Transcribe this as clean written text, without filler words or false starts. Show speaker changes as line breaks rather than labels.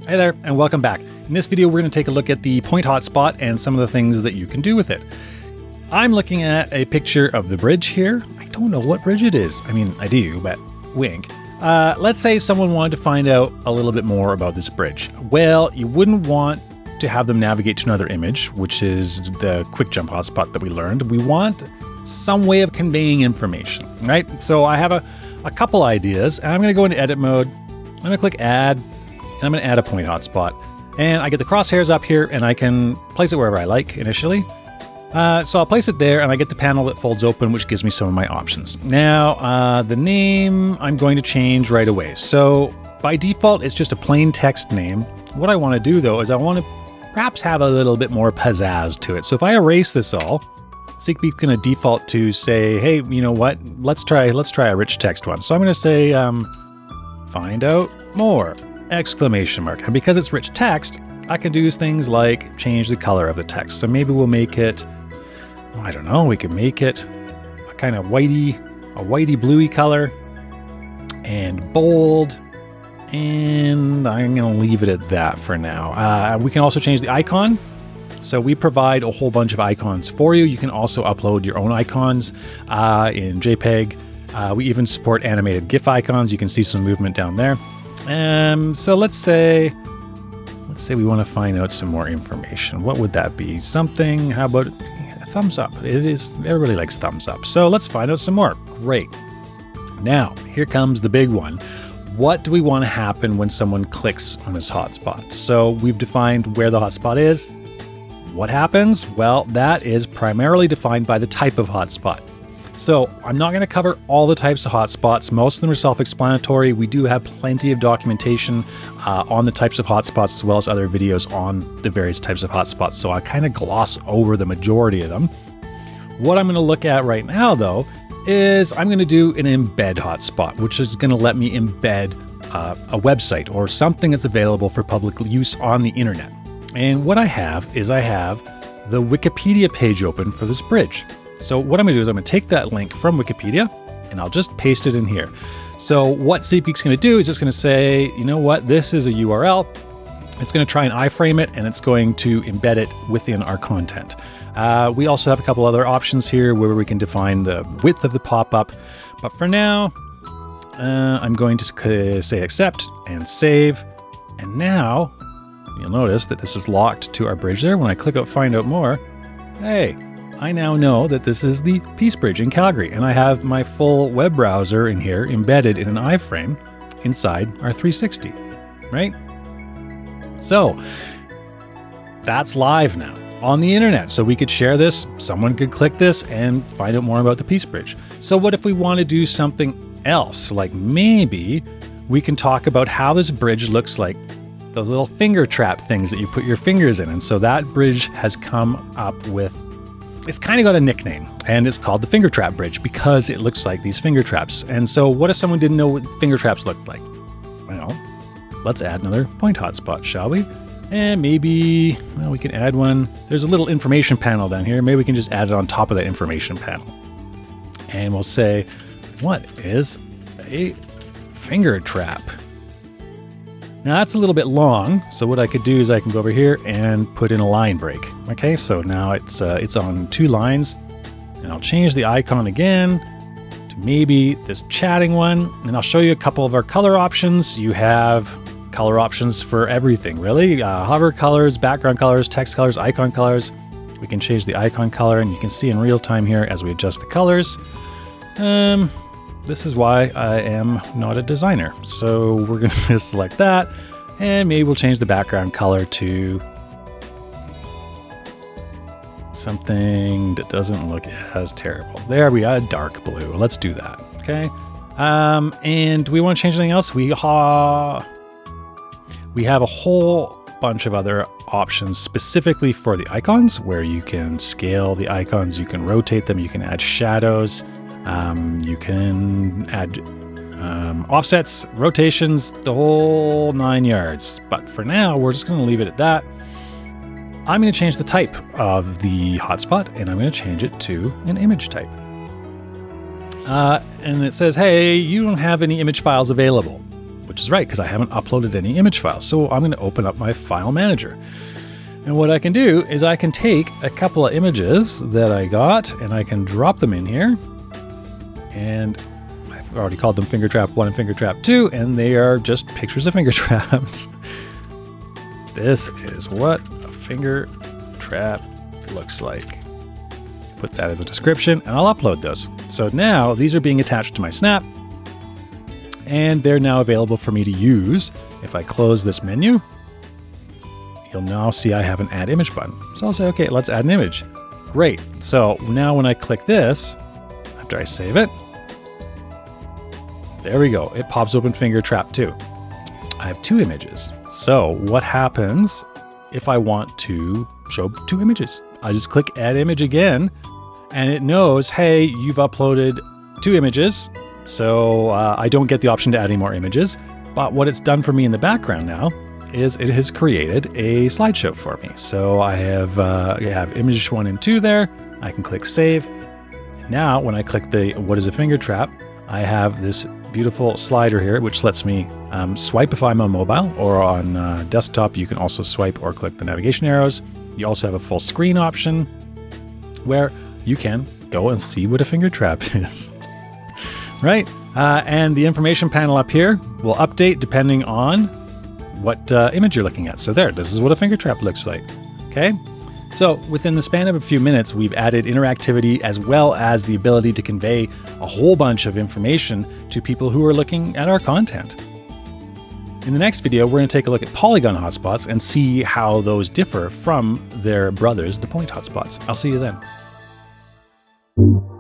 Hey there, and welcome back. In this video, we're going to take a look at the Point Hotspot and some of the things that you can do with it. I'm looking at a picture of the bridge here. I don't know what bridge it is. I mean, I do, but wink. Let's say someone wanted to find out a little bit more about this bridge. Well, you wouldn't want to have them navigate to another image, which is the quick jump hotspot that we learned. We want some way of conveying information, right? So I have a couple ideas, and I'm going to go into edit mode. I'm going to click add, and I'm going to add a point hotspot. And I get the crosshairs up here, and I can place it wherever I like initially. So I'll place it there, and I get the panel that folds open, which gives me some of my options. Now, the name I'm going to change right away. So by default, it's just a plain text name. What I want to do, though, is I want to perhaps have a little bit more pizzazz to it. So if I erase this all, SeekBeak's going to default to say, hey, you know what? Let's try a rich text one. So I'm going to say, find out more! Exclamation mark. And because it's rich text, I can do things like change the color of the text. So maybe we'll make it, I don't know, we can make it a kind of whitey bluey color and bold. And I'm going to leave it at that for now. We can also change the icon. So we provide a whole bunch of icons for you. You can also upload your own icons in JPEG. We even support animated GIF icons. You can see some movement down there. So let's say we want to find out some more information. What would that be? Something, how about a thumbs up? Everybody likes thumbs up. So let's find out some more. Great. Now, here comes the big one. What do we want to happen when someone clicks on this hotspot? So we've defined where the hotspot is. What happens? Well, that is primarily defined by the type of hotspot. So I'm not going to cover all the types of hotspots. Most of them are self-explanatory. We do have plenty of documentation on the types of hotspots as well as other videos on the various types of hotspots. So I kind of gloss over the majority of them. What I'm going to look at right now, though, is I'm going to do an embed hotspot, which is going to let me embed a website or something that's available for public use on the internet. And what I have is the Wikipedia page open for this bridge. So what I'm going to do is I'm going to take that link from Wikipedia and I'll just paste it in here. So what SeekBeak's going to do is it's going to say, you know what, this is a URL. It's going to try and iframe it and it's going to embed it within our content. We also have a couple other options here where we can define the width of the pop-up. But for now, I'm going to say accept and save. And now you'll notice that this is locked to our bridge there. When I click out find out more, hey, I now know that this is the Peace Bridge in Calgary. And I have my full web browser in here embedded in an iframe inside our 360, right? So that's live now on the internet. So we could share this, someone could click this and find out more about the Peace Bridge. So what if we want to do something else? Like maybe we can talk about how this bridge looks like those little finger trap things that you put your fingers in. And so that bridge has come up with, it's kind of got a nickname and it's called the finger trap bridge because it looks like these finger traps. And so what if someone didn't know what finger traps looked like? Well, let's add another point hotspot, shall we? And maybe, well, we can add one. There's a little information panel down here. Maybe we can just add it on top of that information panel. And we'll say, what is a finger trap? Now that's a little bit long. So what I could do is I can go over here and put in a line break. Okay, so now it's on 2 lines. And I'll change the icon again to maybe this chatting one. And I'll show you a couple of our color options. You have color options for everything, really. Hover colors, background colors, text colors, icon colors. We can change the icon color and you can see in real time here as we adjust the colors. This is why I am not a designer. So we're going to select that and maybe we'll change the background color to something that doesn't look as terrible. There we are, dark blue. Let's do that. Okay. And do we want to change anything else? We have a whole bunch of other options specifically for the icons where you can scale the icons, you can rotate them, you can add shadows, you can add offsets, rotations, the whole 9 yards. But for now, we're just going to leave it at that. I'm going to change the type of the hotspot and I'm going to change it to an image type. And it says, hey, you don't have any image files available. which is right because I haven't uploaded any image files. So I'm going to open up my file manager. And what I can do is I can take a couple of images that I got and I can drop them in here. And I've already called them finger trap 1 and finger trap 2, and they are just pictures of finger traps. This is what a finger trap looks like. Put that as a description and I'll upload those. So now these are being attached to my snap and they're now available for me to use. If I close this menu, you'll now see I have an add image button. So I'll say, okay, let's add an image. Great. So now when I click this, after I save it, there we go. It pops open finger trap 2. I have 2 images. So what happens if I want to show 2 images? I just click add image again and it knows, hey, you've uploaded 2 images. So I don't get the option to add any more images. But what it's done for me in the background now is it has created a slideshow for me. So I have image 1 and 2 there. I can click save. Now when I click the what is a finger trap, I have this beautiful slider here, which lets me swipe if I'm on mobile, or on desktop. You can also swipe or click the navigation arrows. You also have a full screen option where you can go and see what a finger trap is. Right? And the information panel up here will update depending on what image you're looking at. So there, this is what a finger trap looks like. Okay. So within the span of a few minutes, we've added interactivity as well as the ability to convey a whole bunch of information to people who are looking at our content. In the next video, we're going to take a look at polygon hotspots and see how those differ from their brothers, the point hotspots. I'll see you then.